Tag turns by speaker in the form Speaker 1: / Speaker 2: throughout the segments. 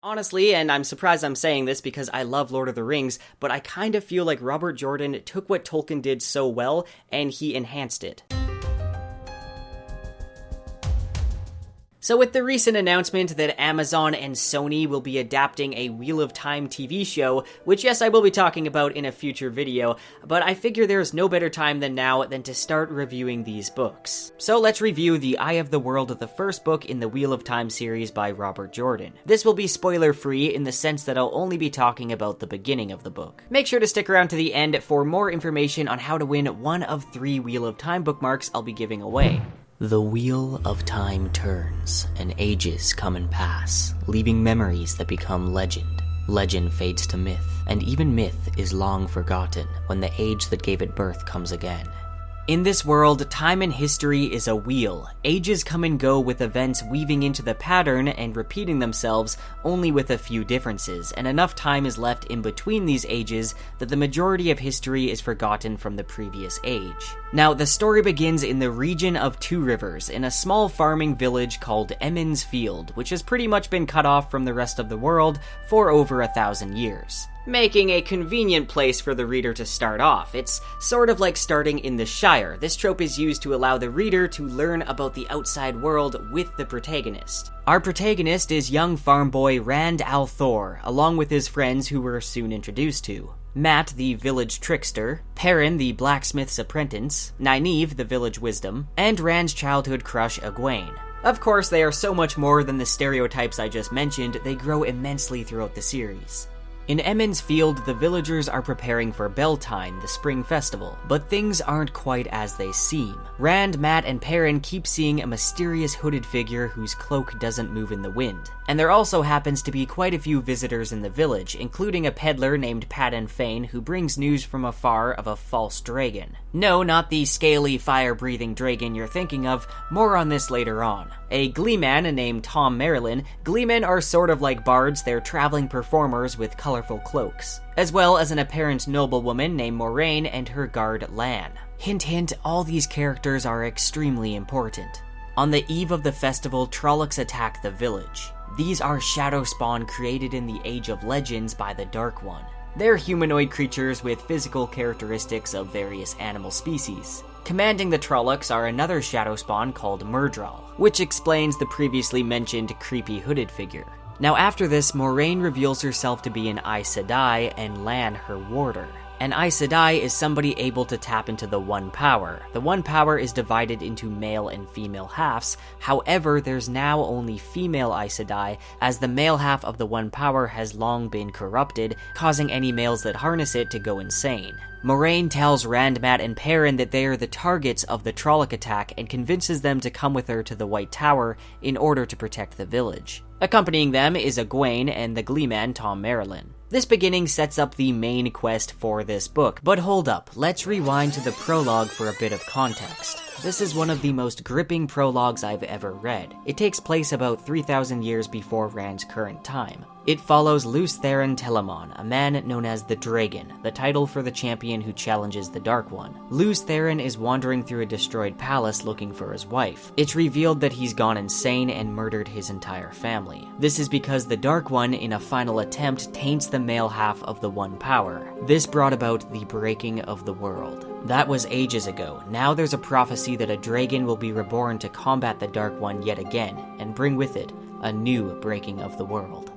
Speaker 1: Honestly, and I'm surprised I'm saying this because I love Lord of the Rings, but I kind of feel like Robert Jordan took what Tolkien did so well and he enhanced it. So with the recent announcement that Amazon and Sony will be adapting a Wheel of Time TV show, which yes, I will be talking about in a future video, but I figure there's no better time than now than to start reviewing these books. So let's review The Eye of the World, the first book in the Wheel of Time series by Robert Jordan. This will be spoiler-free in the sense that I'll only be talking about the beginning of the book. Make sure to stick around to the end for more information on how to win one of 3 Wheel of Time bookmarks I'll be giving away. The wheel of time turns, and ages come and pass, leaving memories that become legend. Legend fades to myth, and even myth is long forgotten when the age that gave it birth comes again. In this world, time and history is a wheel. Ages come and go with events weaving into the pattern and repeating themselves, only with a few differences, and enough time is left in between these ages that the majority of history is forgotten from the previous age. Now, the story begins in the region of Two Rivers, in a small farming village called Emmons Field, which has pretty much been cut off from the rest of the world for over 1,000 years. Making a convenient place for the reader to start off. It's sort of like starting in the Shire. This trope is used to allow the reader to learn about the outside world with the protagonist. Our protagonist is young farm boy Rand al'Thor, along with his friends who we're soon introduced to. Matt, the village trickster, Perrin, the blacksmith's apprentice, Nynaeve, the village wisdom, and Rand's childhood crush, Egwene. Of course, they are so much more than the stereotypes I just mentioned, they grow immensely throughout the series. In Emmons Field, the villagers are preparing for Beltane, the spring festival, but things aren't quite as they seem. Rand, Matt, and Perrin keep seeing a mysterious hooded figure whose cloak doesn't move in the wind. And there also happens to be quite a few visitors in the village, including a peddler named Padan Fain who brings news from afar of a false dragon. No, not the scaly, fire-breathing dragon you're thinking of, more on this later on. A gleeman named Tom Merrilin. Gleemen are sort of like bards, they're traveling performers with colorful cloaks. As well as an apparent noblewoman named Moraine and her guard Lan. Hint hint, all these characters are extremely important. On the eve of the festival, Trollocs attack the village. These are shadow spawn created in the Age of Legends by the Dark One. They're humanoid creatures with physical characteristics of various animal species. Commanding the Trollocs are another shadow spawn called Myrddraal, which explains the previously mentioned creepy hooded figure. Now after this, Moraine reveals herself to be an Aes Sedai and Lan her warder. An Aes Sedai is somebody able to tap into the One Power. The One Power is divided into male and female halves, however there's now only female Aes Sedai, as the male half of the One Power has long been corrupted, causing any males that harness it to go insane. Moraine tells Rand, Matt, and Perrin that they are the targets of the Trolloc attack and convinces them to come with her to the White Tower in order to protect the village. Accompanying them is Egwene and the gleeman Tom Merrilin. This beginning sets up the main quest for this book, but hold up, let's rewind to the prologue for a bit of context. This is one of the most gripping prologues I've ever read. It takes place about 3,000 years before Rand's current time. It follows Lews Therin Telamon, a man known as the Dragon, the title for the champion who challenges the Dark One. Lews Therin is wandering through a destroyed palace looking for his wife. It's revealed that he's gone insane and murdered his entire family. This is because the Dark One, in a final attempt, taints the male half of the One Power. This brought about the breaking of the world. That was ages ago. Now there's a prophecy that a dragon will be reborn to combat the Dark One yet again, and bring with it a new breaking of the world.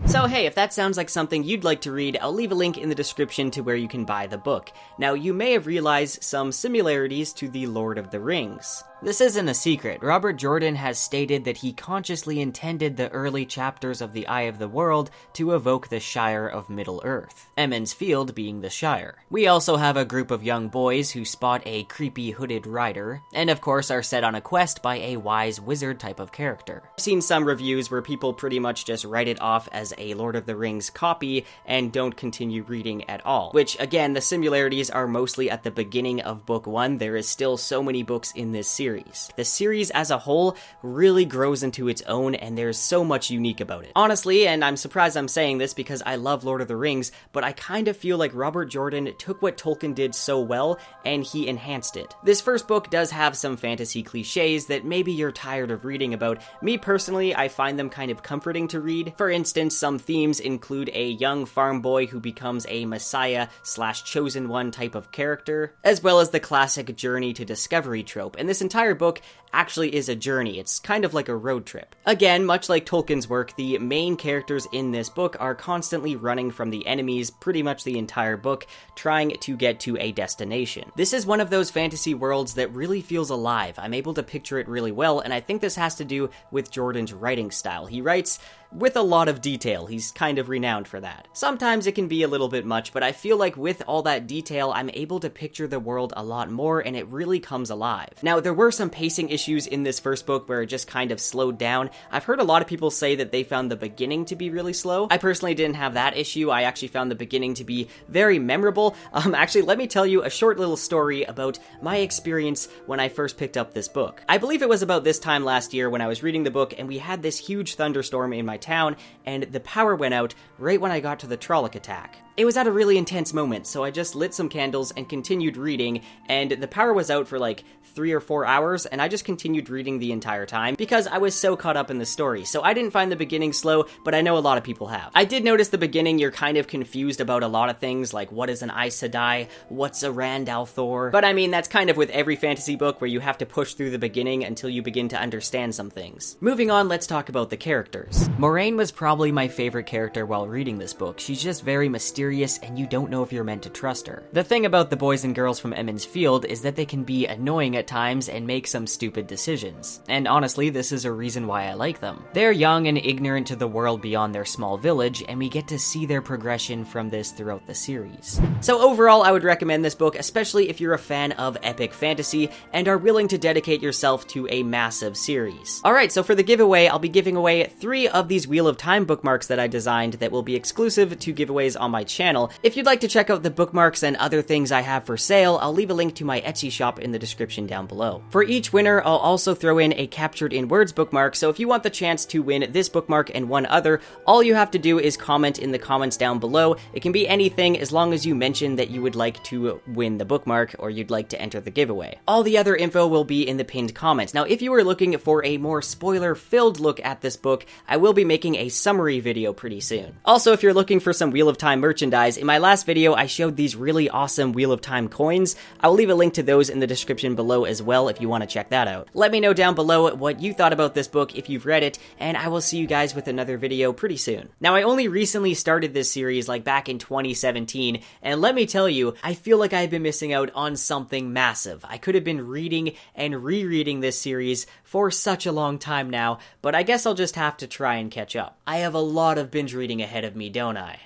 Speaker 1: So hey, if that sounds like something you'd like to read, I'll leave a link in the description to where you can buy the book. Now, you may have realized some similarities to The Lord of the Rings. This isn't a secret. Robert Jordan has stated that he consciously intended the early chapters of The Eye of the World to evoke the Shire of Middle-earth, Emmons Field being the Shire. We also have a group of young boys who spot a creepy hooded rider, and of course are set on a quest by a wise wizard type of character. I've seen some reviews where people pretty much just write it off as a Lord of the Rings copy and don't continue reading at all, which again, the similarities are mostly at the beginning of book 1. There is still so many books in this series series. The series as a whole really grows into its own, and there's so much unique about it. Honestly, and I'm surprised I'm saying this because I love Lord of the Rings, but I kind of feel like Robert Jordan took what Tolkien did so well, and he enhanced it. This first book does have some fantasy cliches that maybe you're tired of reading about. Me personally, I find them kind of comforting to read. For instance, some themes include a young farm boy who becomes a messiah/chosen one type of character, as well as the classic journey to discovery trope, and this entire book actually is a journey. It's kind of like a road trip. Again, much like Tolkien's work, the main characters in this book are constantly running from the enemies pretty much the entire book, trying to get to a destination. This is one of those fantasy worlds that really feels alive. I'm able to picture it really well, and I think this has to do with Jordan's writing style. He writes with a lot of detail. He's kind of renowned for that. Sometimes it can be a little bit much, but I feel like with all that detail, I'm able to picture the world a lot more, and it really comes alive. Now, there were some pacing issues in this first book where it just kind of slowed down. I've heard a lot of people say that they found the beginning to be really slow. I personally didn't have that issue. I actually found the beginning to be very memorable. Actually, let me tell you a short little story about my experience when I first picked up this book. I believe it was about this time last year when I was reading the book, and we had this huge thunderstorm in my town, and the power went out right when I got to the Trolloc attack. It was at a really intense moment, so I just lit some candles and continued reading, and the power was out for like 3 or 4 hours, and I just continued reading the entire time because I was so caught up in the story. So I didn't find the beginning slow, but I know a lot of people have. I did notice the beginning, you're kind of confused about a lot of things, like what is an Aes Sedai, what's a Rand al'Thor, but I mean, that's kind of with every fantasy book where you have to push through the beginning until you begin to understand some things. Moving on, let's talk about the characters. Moraine was probably my favorite character while reading this book. She's just very mysterious, and you don't know if you're meant to trust her. The thing about the boys and girls from Emond's Field is that they can be annoying at times and make some stupid decisions. And honestly, this is a reason why I like them. They're young and ignorant to the world beyond their small village, and we get to see their progression from this throughout the series. So overall, I would recommend this book, especially if you're a fan of epic fantasy and are willing to dedicate yourself to a massive series. Alright, so for the giveaway, I'll be giving away 3 of these Wheel of Time bookmarks that I designed that will be exclusive to giveaways on my channel. If you'd like to check out the bookmarks and other things I have for sale, I'll leave a link to my Etsy shop in the description down below. For each winner, I'll also throw in a Captured in Words bookmark, so if you want the chance to win this bookmark and one other, all you have to do is comment in the comments down below. It can be anything as long as you mention that you would like to win the bookmark or you'd like to enter the giveaway. All the other info will be in the pinned comment. Now, if you were looking for a more spoiler-filled look at this book, I will be making a summary video pretty soon. Also, if you're looking for some Wheel of Time merchandise, in my last video, I showed these really awesome Wheel of Time coins. I'll leave a link to those in the description below as well if you want to check that out. Let me know down below what you thought about this book if you've read it, and I will see you guys with another video pretty soon. Now, I only recently started this series like back in 2017, and let me tell you, I feel like I've been missing out on something massive. I could have been reading and rereading this series for such a long time now, but I guess I'll just have to try and catch up. I have a lot of binge reading ahead of me, don't I?